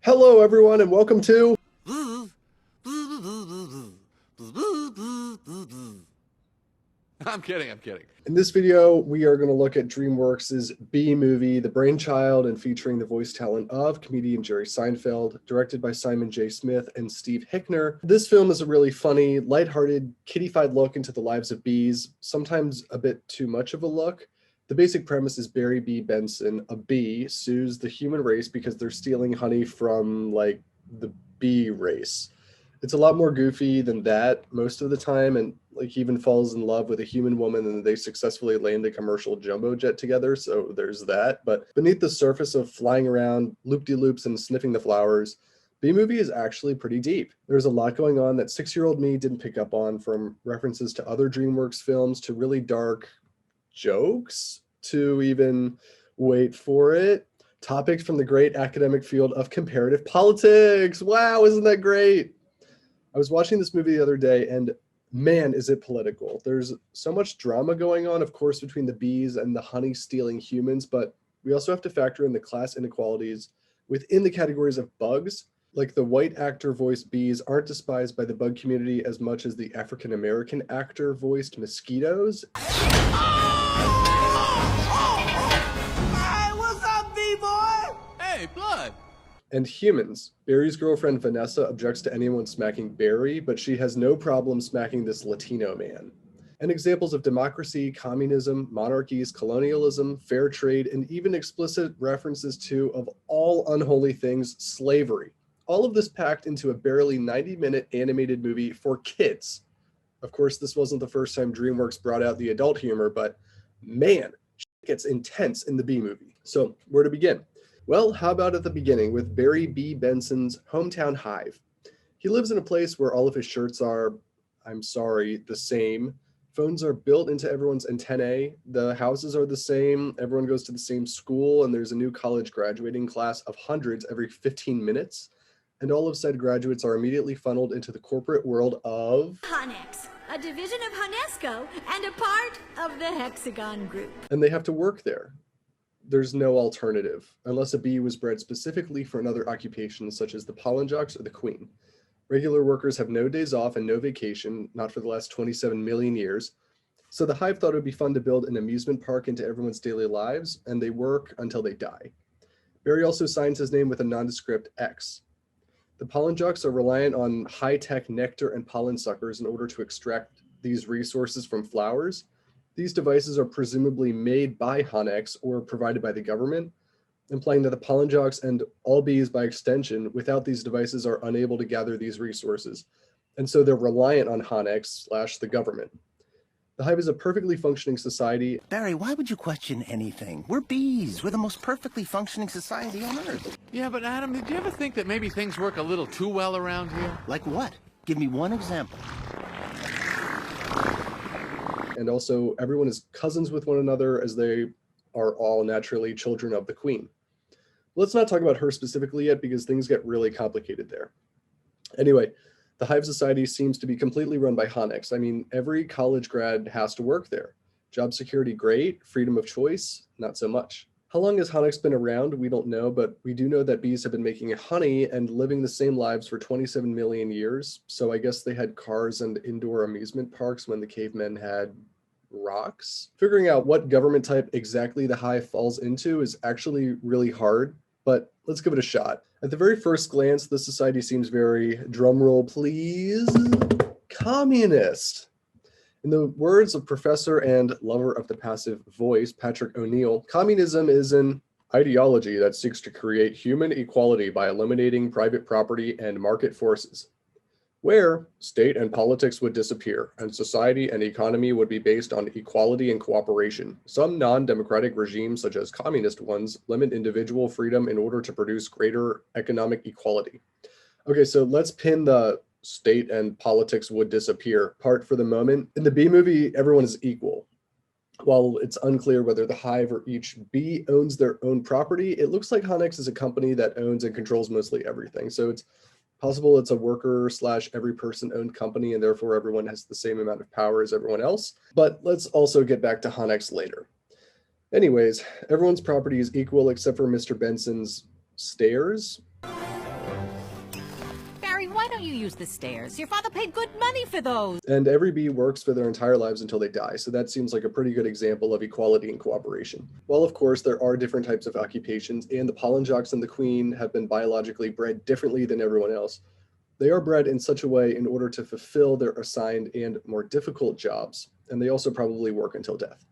Hello, everyone, and welcome to... I'm kidding. In this video, we are going to look at DreamWorks' Bee Movie, the brainchild and featuring the voice talent of comedian Jerry Seinfeld, directed by Simon J. Smith and Steve Hickner. This film is a really funny, lighthearted, kiddified look into the lives of bees, sometimes a bit too much of a look. The basic premise is Barry B. Benson, a bee, sues the human race because they're stealing honey from, like, the bee race. It's a lot more goofy than that most of the time, and like he even falls in love with a human woman and they successfully land a commercial jumbo jet together, so there's that. But beneath the surface of flying around loop-de-loops and sniffing the flowers, Bee Movie is actually pretty deep. There's a lot going on that 6-year-old me didn't pick up on, from references to other DreamWorks films to really dark jokes to even, wait for it, topics from the great academic field of comparative politics. Wow, isn't that great? I was watching this movie the other day, and man, is it political. There's so much drama going on, of course, between the bees and the honey-stealing humans, but we also have to factor in the class inequalities within the categories of bugs. Like, the white actor-voiced bees aren't despised by the bug community as much as the African-American actor-voiced mosquitoes. Hey, what's up, B-boy? Hey, Blood! And humans. Barry's girlfriend Vanessa objects to anyone smacking Barry, but she has no problem smacking this Latino man. And examples of democracy, communism, monarchies, colonialism, fair trade, and even explicit references to, of all unholy things, slavery. All of this packed into a barely 90-minute animated movie for kids. Of course, this wasn't the first time DreamWorks brought out the adult humor, but man, it gets intense in the Bee Movie. So where to begin? Well, how about at the beginning with Barry B. Benson's hometown hive? He lives in a place where all of his shirts are, I'm sorry, the same. Phones are built into everyone's antennae. The houses are the same. Everyone goes to the same school, and there's a new college graduating class of hundreds every 15 minutes. And all of said graduates are immediately funneled into the corporate world of Honex, a division of Honesco and a part of the Hexagon Group. And they have to work there. There's no alternative, unless a bee was bred specifically for another occupation, such as the pollen jocks or the queen. Regular workers have no days off and no vacation, not for the last 27 million years. So the hive thought it would be fun to build an amusement park into everyone's daily lives, and they work until they die. Barry also signs his name with a nondescript X. The pollen jocks are reliant on high-tech nectar and pollen suckers in order to extract these resources from flowers. These devices are presumably made by Honex or provided by the government, implying that the pollen jocks and all bees by extension without these devices are unable to gather these resources. And so they're reliant on Honex/the government. The hive is a perfectly functioning society. Barry, why would you question anything? We're bees. We're the most perfectly functioning society on Earth. Yeah, but Adam, did you ever think that maybe things work a little too well around here? Like what? Give me one example. And also everyone is cousins with one another, as they are all naturally children of the queen. Let's not talk about her specifically yet, because things get really complicated there. Anyway, the hive society seems to be completely run by Honex. I mean, every college grad has to work there. Job security, great. Freedom of choice, not so much. How long has Honex been around? We don't know, but we do know that bees have been making honey and living the same lives for 27 million years. So I guess they had cars and indoor amusement parks when the cavemen had rocks. Figuring out what government type exactly the hive falls into is actually really hard, but let's give it a shot. At the very first glance, the society seems very, drumroll please, communist. In the words of professor and lover of the passive voice, Patrick O'Neill, communism is an ideology that seeks to create human equality by eliminating private property and market forces, where state and politics would disappear and society and economy would be based on equality and cooperation. Some non-democratic regimes, such as communist ones, limit individual freedom in order to produce greater economic equality. Okay, so let's pin the state and politics would disappear part for the moment. In the Bee Movie, everyone is equal. While it's unclear whether the hive or each bee owns their own property, it looks like Honex is a company that owns and controls mostly everything. So it's possible it's a worker/every person owned company, and therefore everyone has the same amount of power as everyone else. But let's also get back to Honex later. Anyways, everyone's property is equal except for Mr. Benson's stairs. Why don't you use the stairs? Your father paid good money for those. And every bee works for their entire lives until they die, so that seems like a pretty good example of equality and cooperation. While of course there are different types of occupations, and the pollen jocks and the queen have been biologically bred differently than everyone else, they are bred in such a way in order to fulfill their assigned and more difficult jobs, and they also probably work until death.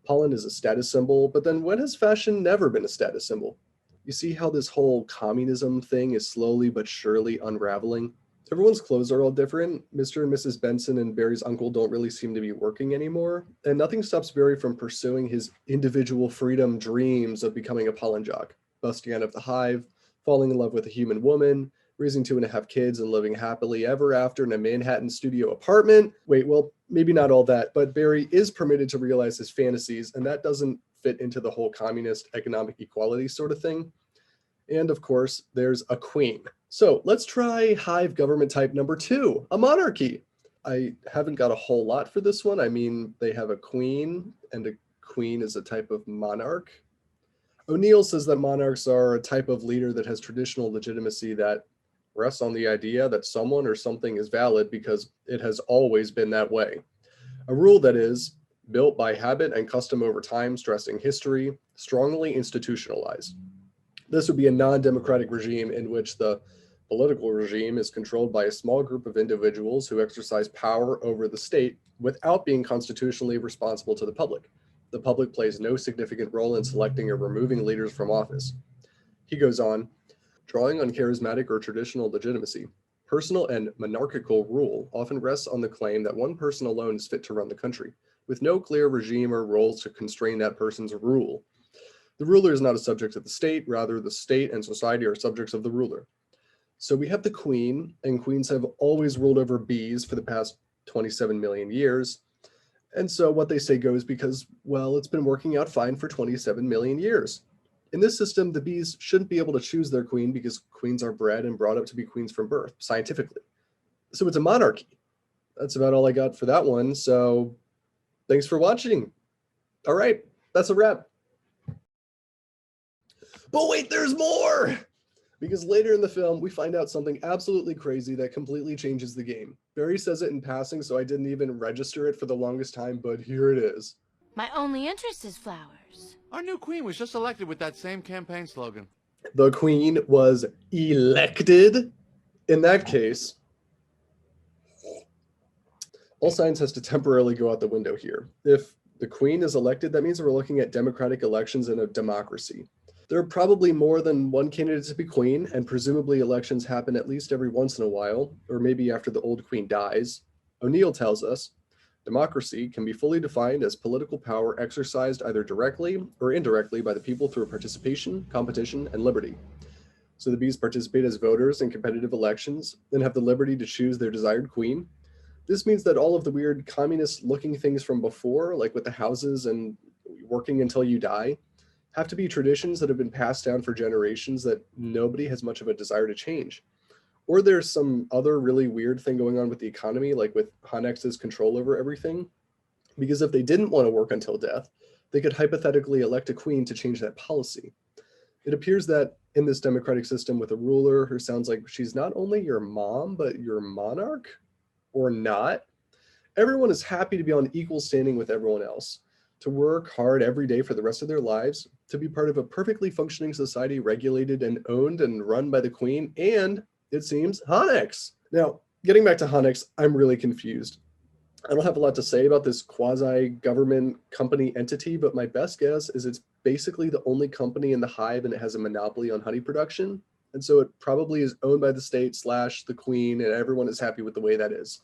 Pollen is a status symbol, but then when has fashion never been a status symbol? You see how this whole communism thing is slowly but surely unraveling? Everyone's clothes are all different. Mr. and Mrs. Benson and Barry's uncle don't really seem to be working anymore, and nothing stops Barry from pursuing his individual freedom dreams of becoming a pollen jock, busting out of the hive, falling in love with a human woman, raising 2.5 kids, and living happily ever after in a Manhattan studio apartment. Wait, well, maybe not all that, but Barry is permitted to realize his fantasies, and that doesn't fit into the whole communist economic equality sort of thing. And of course, there's a queen. So let's try hive government type number 2, a monarchy. I haven't got a whole lot for this one. I mean, they have a queen, and a queen is a type of monarch. O'Neill says that monarchs are a type of leader that has traditional legitimacy that rests on the idea that someone or something is valid because it has always been that way. A rule that is built by habit and custom over time, stressing history, strongly institutionalized. This would be a non-democratic regime in which the political regime is controlled by a small group of individuals who exercise power over the state without being constitutionally responsible to the public. The public plays no significant role in selecting or removing leaders from office. He goes on, drawing on charismatic or traditional legitimacy, personal and monarchical rule often rests on the claim that one person alone is fit to run the country, with no clear regime or roles to constrain that person's rule. The ruler is not a subject of the state, rather the state and society are subjects of the ruler. So we have the queen, and queens have always ruled over bees for the past 27 million years. And so what they say goes because, well, it's been working out fine for 27 million years. In this system, the bees shouldn't be able to choose their queen because queens are bred and brought up to be queens from birth, scientifically. So it's a monarchy. That's about all I got for that one. So thanks for watching. All right, that's a wrap. But wait, there's more! Because later in the film, we find out something absolutely crazy that completely changes the game. Barry says it in passing, so I didn't even register it for the longest time, but here it is. My only interest is flowers. Our new queen was just elected with that same campaign slogan. The queen was elected? In that case, all science has to temporarily go out the window here. If the queen is elected, that means we're looking at democratic elections in a democracy. There are probably more than one candidate to be queen, and presumably elections happen at least every once in a while, or maybe after the old queen dies. O'Neill tells us, democracy can be fully defined as political power exercised either directly or indirectly by the people through participation, competition, and liberty. So the bees participate as voters in competitive elections and have the liberty to choose their desired queen. This means that all of the weird communist-looking things from before, like with the houses and working until you die, have to be traditions that have been passed down for generations that nobody has much of a desire to change. Or there's some other really weird thing going on with the economy, like with Hanex's control over everything. Because if they didn't want to work until death, they could hypothetically elect a queen to change that policy. It appears that in this democratic system with a ruler who sounds like she's not only your mom, but your monarch, or not, everyone is happy to be on equal standing with everyone else, to work hard every day for the rest of their lives, to be part of a perfectly functioning society regulated and owned and run by the queen, and, it seems, Hanex. Now, getting back to Hanex, I'm really confused. I don't have a lot to say about this quasi-government company entity, but my best guess is it's basically the only company in the hive and it has a monopoly on honey production. And so it probably is owned by the state / the queen, and everyone is happy with the way that is,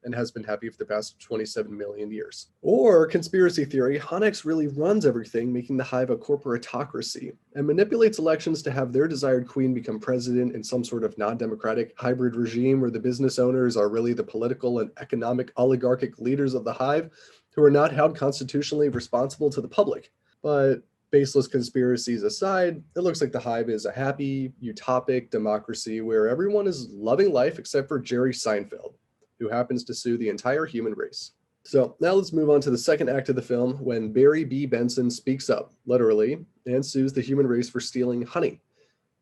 and has been happy for the past 27 million years. Or, conspiracy theory, Hanex really runs everything, making the hive a corporatocracy, and manipulates elections to have their desired queen become president in some sort of non-democratic hybrid regime where the business owners are really the political and economic oligarchic leaders of the hive who are not held constitutionally responsible to the public. But baseless conspiracies aside, it looks like the hive is a happy, utopic democracy where everyone is loving life except for Jerry Seinfeld, who happens to sue the entire human race. So now let's move on to the second act of the film when Barry B. Benson speaks up, literally, and sues the human race for stealing honey.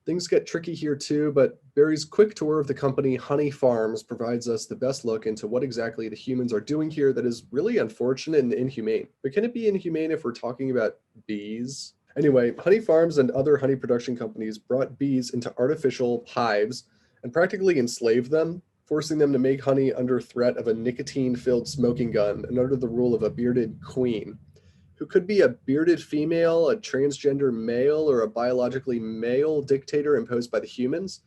Things get tricky here too, but Barry's quick tour of the company Honey Farms provides us the best look into what exactly the humans are doing here that is really unfortunate and inhumane. But can it be inhumane if we're talking about bees? Anyway, Honey Farms and other honey production companies brought bees into artificial hives and practically enslaved them, forcing them to make honey under threat of a nicotine-filled smoking gun and under the rule of a bearded queen, who could be a bearded female, a transgender male, or a biologically male dictator imposed by the humans.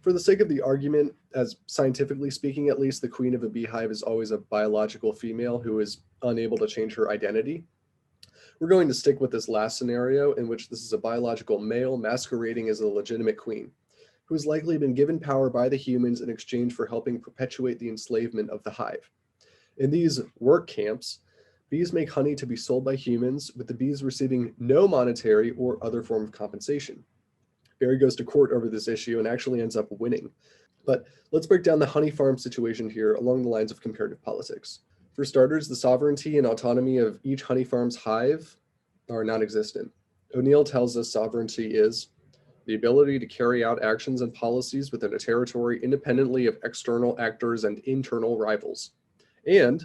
For the sake of the argument, as scientifically speaking at least, the queen of a beehive is always a biological female who is unable to change her identity. We're going to stick with this last scenario, in which this is a biological male masquerading as a legitimate queen, who has likely been given power by the humans in exchange for helping perpetuate the enslavement of the hive. In these work camps, bees make honey to be sold by humans, with the bees receiving no monetary or other form of compensation. Barry goes to court over this issue and actually ends up winning. But let's break down the honey farm situation here along the lines of comparative politics. For starters, the sovereignty and autonomy of each honey farm's hive are non-existent. O'Neill tells us sovereignty is the ability to carry out actions and policies within a territory independently of external actors and internal rivals. And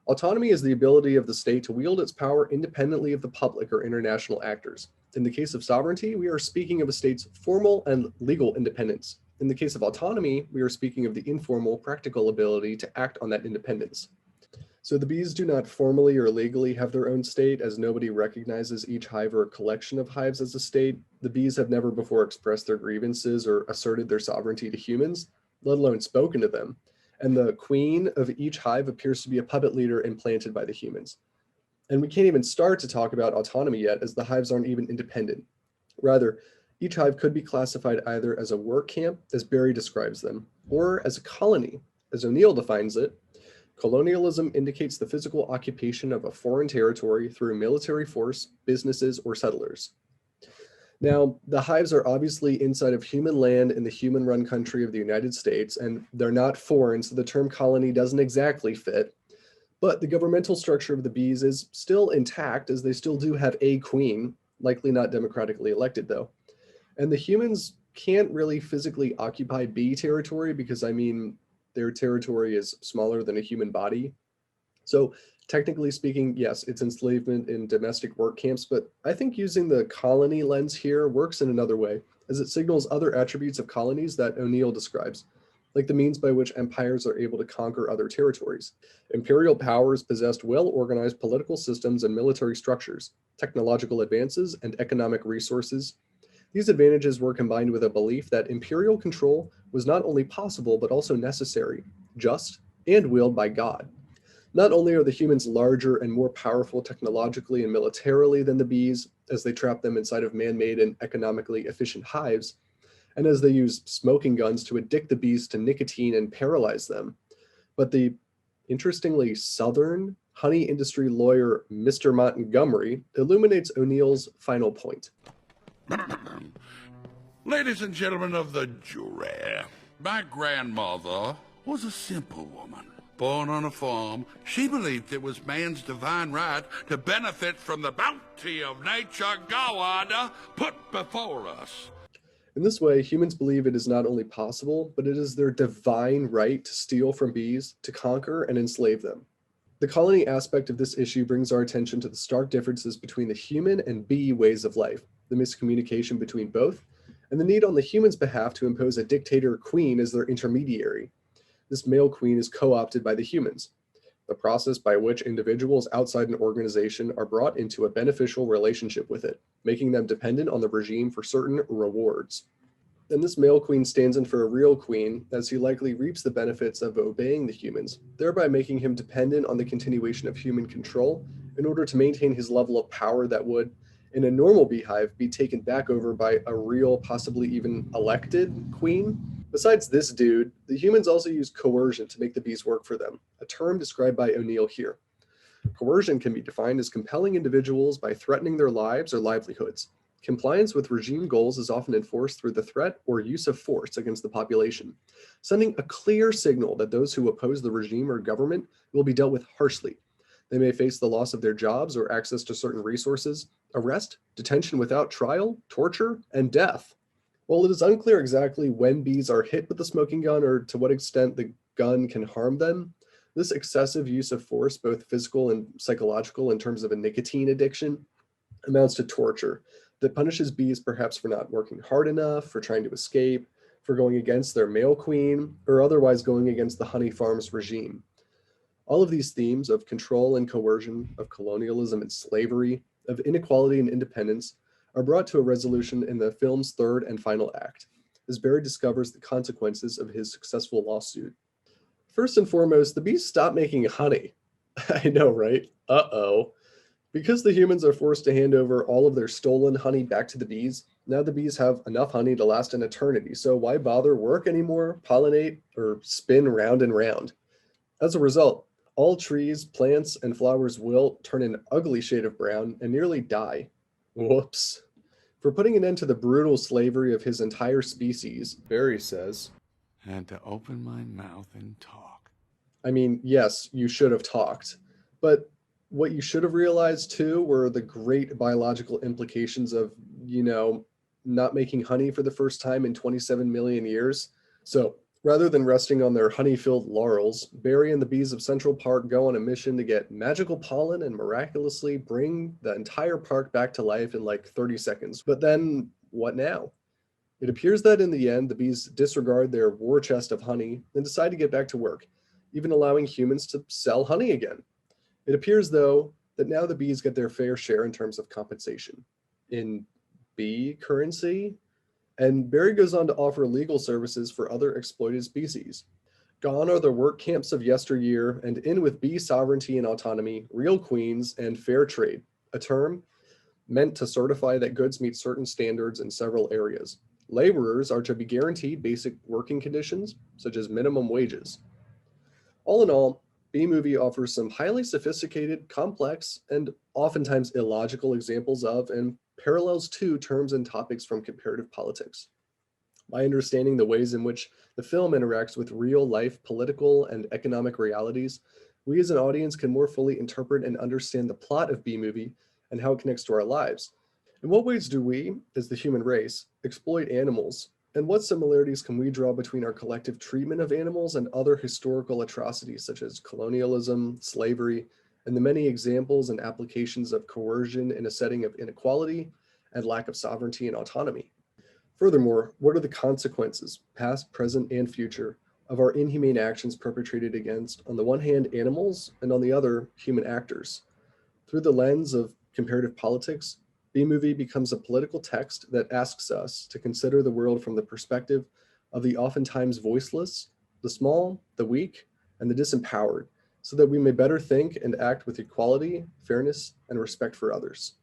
autonomy is the ability of the state to wield its power independently of the public or international actors. In the case of sovereignty, we are speaking of a state's formal and legal independence. In the case of autonomy, we are speaking of the informal, practical ability to act on that independence. So the bees do not formally or legally have their own state, as nobody recognizes each hive or collection of hives as a state. The bees have never before expressed their grievances or asserted their sovereignty to humans, let alone spoken to them. And the queen of each hive appears to be a puppet leader implanted by the humans. And we can't even start to talk about autonomy yet, as the hives aren't even independent. Rather, each hive could be classified either as a work camp, as Barry describes them, or as a colony, as O'Neill defines it. Colonialism indicates the physical occupation of a foreign territory through military force, businesses, or settlers. Now, the hives are obviously inside of human land in the human-run country of the United States, and they're not foreign, so the term colony doesn't exactly fit. But the governmental structure of the bees is still intact, as they still do have a queen, likely not democratically elected though. And the humans can't really physically occupy bee territory because, I mean, their territory is smaller than a human body. So technically speaking, yes, it's enslavement in domestic work camps, but I think using the colony lens here works in another way, as it signals other attributes of colonies that O'Neill describes, like the means by which empires are able to conquer other territories. Imperial powers possessed well-organized political systems and military structures, technological advances, and economic resources. These advantages were combined with a belief that imperial control was not only possible, but also necessary, just, and willed by God. Not only are the humans larger and more powerful technologically and militarily than the bees, as they trap them inside of man-made and economically efficient hives, and as they use smoking guns to addict the bees to nicotine and paralyze them, but the interestingly Southern honey industry lawyer Mr. Montgomery illuminates O'Neill's final point. Ladies and gentlemen of the jury, my grandmother was a simple woman. Born on a farm, she believed it was man's divine right to benefit from the bounty of nature God put before us. In this way, humans believe it is not only possible, but it is their divine right to steal from bees, to conquer and enslave them. The colony aspect of this issue brings our attention to the stark differences between the human and bee ways of life, the miscommunication between both, and the need on the human's behalf to impose a dictator queen as their intermediary. This male queen is co-opted by the humans, the process by which individuals outside an organization are brought into a beneficial relationship with it, making them dependent on the regime for certain rewards. Then this male queen stands in for a real queen, as he likely reaps the benefits of obeying the humans, thereby making him dependent on the continuation of human control in order to maintain his level of power that would, in a normal beehive, be taken back over by a real, possibly even elected queen. Besides this dude, the humans also use coercion to make the bees work for them, a term described by O'Neill here. Coercion can be defined as compelling individuals by threatening their lives or livelihoods. Compliance with regime goals is often enforced through the threat or use of force against the population, sending a clear signal that those who oppose the regime or government will be dealt with harshly. They may face the loss of their jobs or access to certain resources, arrest, detention without trial, torture, and death. While it is unclear exactly when bees are hit with the smoking gun or to what extent the gun can harm them, this excessive use of force, both physical and psychological in terms of a nicotine addiction, amounts to torture that punishes bees perhaps for not working hard enough, for trying to escape, for going against their male queen, or otherwise going against the honey farm's regime. All of these themes of control and coercion, of colonialism and slavery, of inequality and independence are brought to a resolution in the film's third and final act, as Barry discovers the consequences of his successful lawsuit. First and foremost, the bees stop making honey. I know, right? Uh-oh. Because the humans are forced to hand over all of their stolen honey back to the bees, now the bees have enough honey to last an eternity, so why bother work anymore, pollinate, or spin round and round? As a result, all trees, plants, and flowers wilt, turn an ugly shade of brown, and nearly die. Whoops. For putting an end to the brutal slavery of his entire species, Barry says, And to open my mouth and talk. I mean, yes, you should have talked, but what you should have realized too were the great biological implications of, not making honey for the first time in 27 million years. So rather than resting on their honey-filled laurels, Barry and the bees of Central Park go on a mission to get magical pollen and miraculously bring the entire park back to life in like 30 seconds. But then, what now? It appears that in the end, the bees disregard their war chest of honey and decide to get back to work, even allowing humans to sell honey again. It appears, though, that now the bees get their fair share in terms of compensation. In bee currency? And Barry goes on to offer legal services for other exploited species. Gone are the work camps of yesteryear, and in with bee sovereignty and autonomy, real queens, and fair trade, a term meant to certify that goods meet certain standards in several areas. Laborers are to be guaranteed basic working conditions, such as minimum wages. All in all, B-Movie offers some highly sophisticated, complex, and oftentimes illogical examples of and parallels to terms and topics from comparative politics. By understanding the ways in which the film interacts with real-life political and economic realities, we as an audience can more fully interpret and understand the plot of B-Movie and how it connects to our lives. In what ways do we, as the human race, exploit animals? And what similarities can we draw between our collective treatment of animals and other historical atrocities such as colonialism, slavery, and the many examples and applications of coercion in a setting of inequality and lack of sovereignty and autonomy? Furthermore, what are the consequences, past, present, and future, of our inhumane actions perpetrated against, on the one hand, animals, and on the other, human actors? Through the lens of comparative politics, B-Movie becomes a political text that asks us to consider the world from the perspective of the oftentimes voiceless, the small, the weak, and the disempowered, so that we may better think and act with equality, fairness, and respect for others.